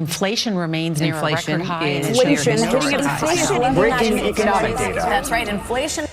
Inflation remains near a record high. Inflation hitting inflation. Breaking economic data. That's right, inflation.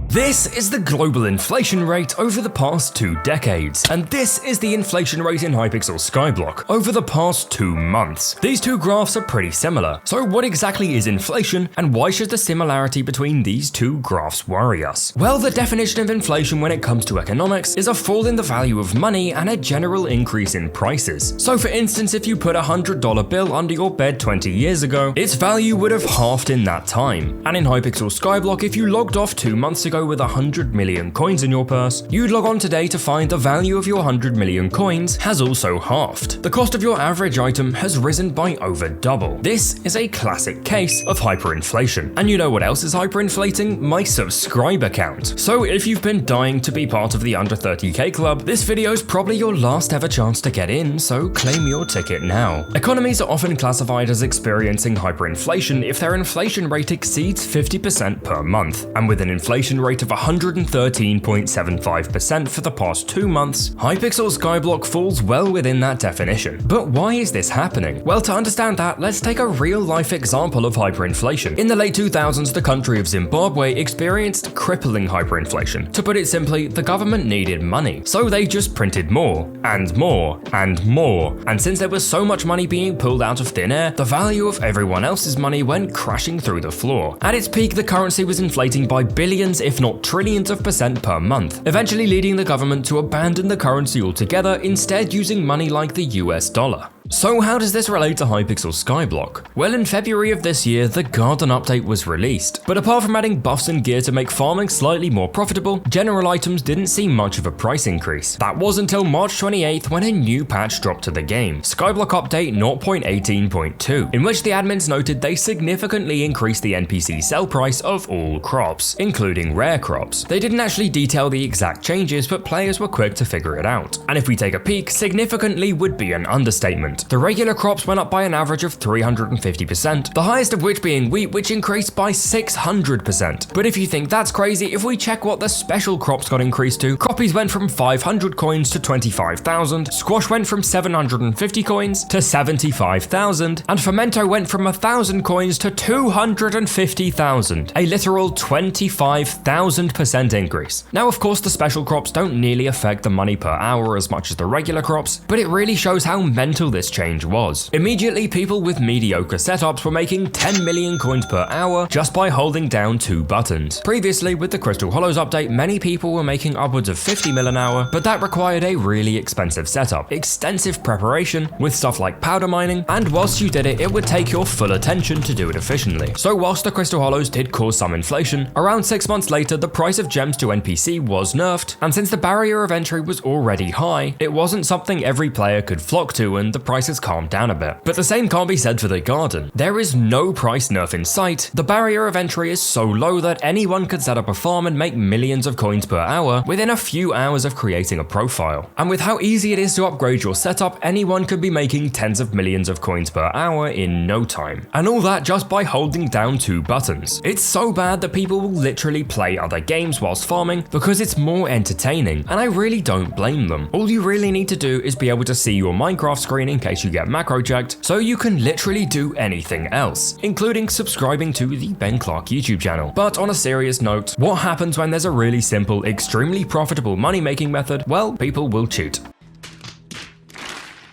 This is the global inflation rate over the past 2 decades, and this is the inflation rate in Hypixel Skyblock over the past 2 months. These two graphs are pretty similar, so what exactly is inflation, and why should the similarity between these two graphs worry us? Well, the definition of inflation when it comes to economics is a fall in the value of money and a general increase in prices. So for instance, if you put a $100 bill under your bed 20 years ago, its value would have halved in that time. And in Hypixel Skyblock, if you logged off 2 months ago with 100 million coins in your purse, you'd log on today to find the value of your 100 million coins has also halved. The cost of your average item has risen by over double. This is a classic case of hyperinflation. And you know what else is hyperinflating? My subscriber count. So if you've been dying to be part of the under 30k club, this video is probably your last ever chance to get in, so claim your ticket now. Economies are often classified as experiencing hyperinflation if their inflation rate exceeds 50% per month, and with an inflation rate of 113.75% for the past 2 months, Hypixel Skyblock falls well within that definition. But why is this happening? Well, to understand that, let's take a real-life example of hyperinflation. In the late 2000s, the country of Zimbabwe experienced crippling hyperinflation. To put it simply, the government needed money, so they just printed more, and more, and more. And since there was so much money being pulled out of thin air, the value of everyone else's money went crashing through the floor. At its peak, the currency was inflating by billions, if not trillions of percent per month, eventually leading the government to abandon the currency altogether, instead using money like the US dollar. So how does this relate to Hypixel Skyblock? Well, in February of this year, the Garden update was released, but apart from adding buffs and gear to make farming slightly more profitable, general items didn't see much of a price increase. That was until March 28th when a new patch dropped to the game, Skyblock Update 0.18.2, in which the admins noted they significantly increased the NPC sell price of all crops, including rare crops. They didn't actually detail the exact changes, but players were quick to figure it out. And if we take a peek, significantly would be an understatement. The regular crops went up by an average of 350%, the highest of which being wheat, which increased by 600%. But if you think that's crazy, if we check what the special crops got increased to, croppies went from 500 coins to 25,000, squash went from 750 coins to 75,000, and fermento went from 1,000 coins to 250,000, a literal 25,000% increase. Now, of course, the special crops don't nearly affect the money per hour as much as the regular crops, but it really shows how mental this change was. Immediately, people with mediocre setups were making 10 million coins per hour just by holding down 2 buttons. Previously, with the Crystal Hollows update, many people were making upwards of 50 mil an hour, but that required a really expensive setup, extensive preparation with stuff like powder mining, and whilst you did it, it would take your full attention to do it efficiently. So whilst the Crystal Hollows did cause some inflation, around 6 months later, the price of gems to NPC was nerfed, and since the barrier of entry was already high, it wasn't something every player could flock to, and the prices calmed down a bit. But the same can't be said for the Garden. There is no price nerf in sight. The barrier of entry is so low that anyone could set up a farm and make millions of coins per hour within a few hours of creating a profile. And with how easy it is to upgrade your setup, anyone could be making tens of millions of coins per hour in no time. And all that just by holding down 2 buttons. It's so bad that people will literally play other games whilst farming because it's more entertaining, and I really don't blame them. All you really need to do is be able to see your Minecraft screen in case you get macro checked, so you can literally do anything else, including subscribing to the Ben Clark YouTube channel. But on a serious note, what happens when there's a really simple, extremely profitable money-making method? Well, people will cheat.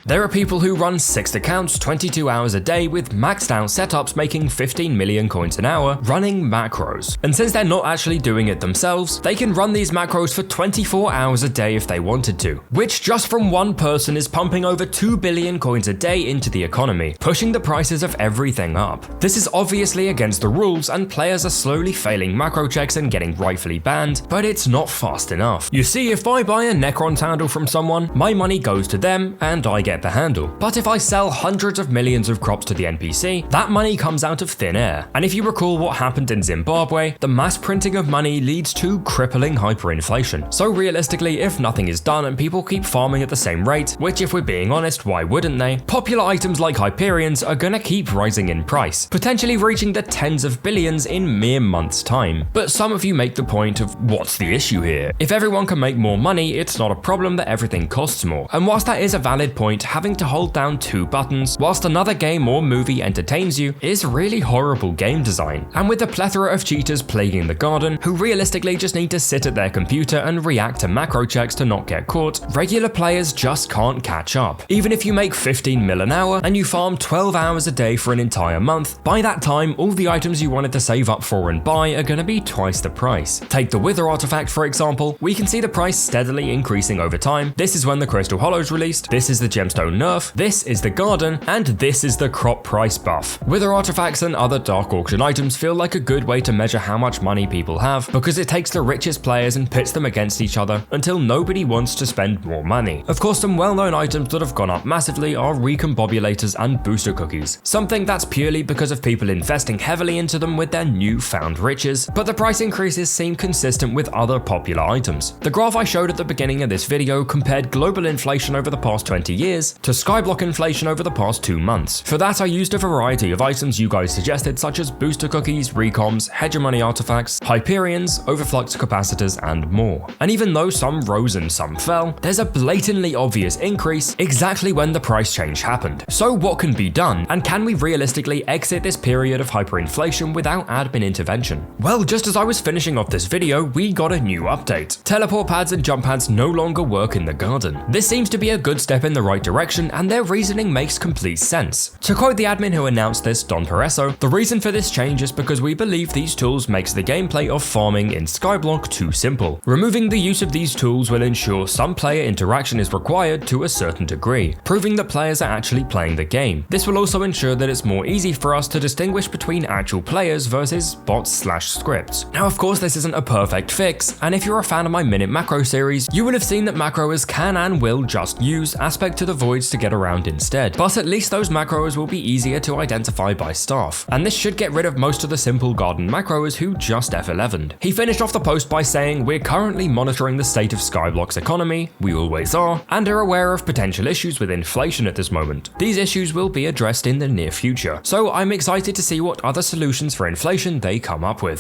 There are people who run 6 accounts 22 hours a day with maxed out setups making 15 million coins an hour running macros. And since they're not actually doing it themselves, they can run these macros for 24 hours a day if they wanted to, which just from one person is pumping over 2 billion coins a day into the economy, pushing the prices of everything up. This is obviously against the rules, and players are slowly failing macro checks and getting rightfully banned, but it's not fast enough. You see, if I buy a Necron's handle from someone, my money goes to them and I get the handle. But if I sell hundreds of millions of crops to the NPC, that money comes out of thin air. And if you recall what happened in Zimbabwe, the mass printing of money leads to crippling hyperinflation. So realistically, if nothing is done and people keep farming at the same rate, which if we're being honest, why wouldn't they? Popular items like Hyperions are gonna keep rising in price, potentially reaching the tens of billions in mere months' time. But some of you make the point of, what's the issue here? If everyone can make more money, it's not a problem that everything costs more. And whilst that is a valid point, having to hold down 2 buttons whilst another game or movie entertains you is really horrible game design. And with the plethora of cheaters plaguing the garden, who realistically just need to sit at their computer and react to macro checks to not get caught, regular players just can't catch up. Even if you make 15 mil an hour and you farm 12 hours a day for an entire month, by that time all the items you wanted to save up for and buy are going to be twice the price. Take the Wither artifact for example, we can see the price steadily increasing over time. This is when the Crystal Hollows released, this is the Gemstone nerf, this is the garden, and this is the crop price buff. Wither artifacts and other dark auction items feel like a good way to measure how much money people have, because it takes the richest players and pits them against each other until nobody wants to spend more money. Of course, some well-known items that have gone up massively are recombobulators and booster cookies, something that's purely because of people investing heavily into them with their newfound riches, but the price increases seem consistent with other popular items. The graph I showed at the beginning of this video compared global inflation over the past 20 years to Skyblock inflation over the past 2 months. For that I used a variety of items you guys suggested, such as booster cookies, recoms, hegemony artifacts, Hyperions, overflux capacitors, and more. And even though some rose and some fell, there's a blatantly obvious increase exactly when the price change happened. So what can be done, and can we realistically exit this period of hyperinflation without admin intervention? Well, just as I was finishing off this video, we got a new update. Teleport pads and jump pads no longer work in the garden. This seems to be a good step in the right direction, and their reasoning makes complete sense. To quote the admin who announced this, Don Pereso, the reason for this change is because we believe these tools makes the gameplay of farming in Skyblock too simple. Removing the use of these tools will ensure some player interaction is required to a certain degree, proving that players are actually playing the game. This will also ensure that it's more easy for us to distinguish between actual players versus bots/scripts. Now of course this isn't a perfect fix, and if you're a fan of my Minute Macro series, you will have seen that macros can and will just use Aspect to the Voids to get around instead, but at least those macros will be easier to identify by staff, and this should get rid of most of the simple garden macros who just F11'd. He finished off the post by saying, "We're currently monitoring the state of Skyblock's economy, we always are, and are aware of potential issues with inflation at this moment. These issues will be addressed in the near future, so I'm excited to see what other solutions for inflation they come up with."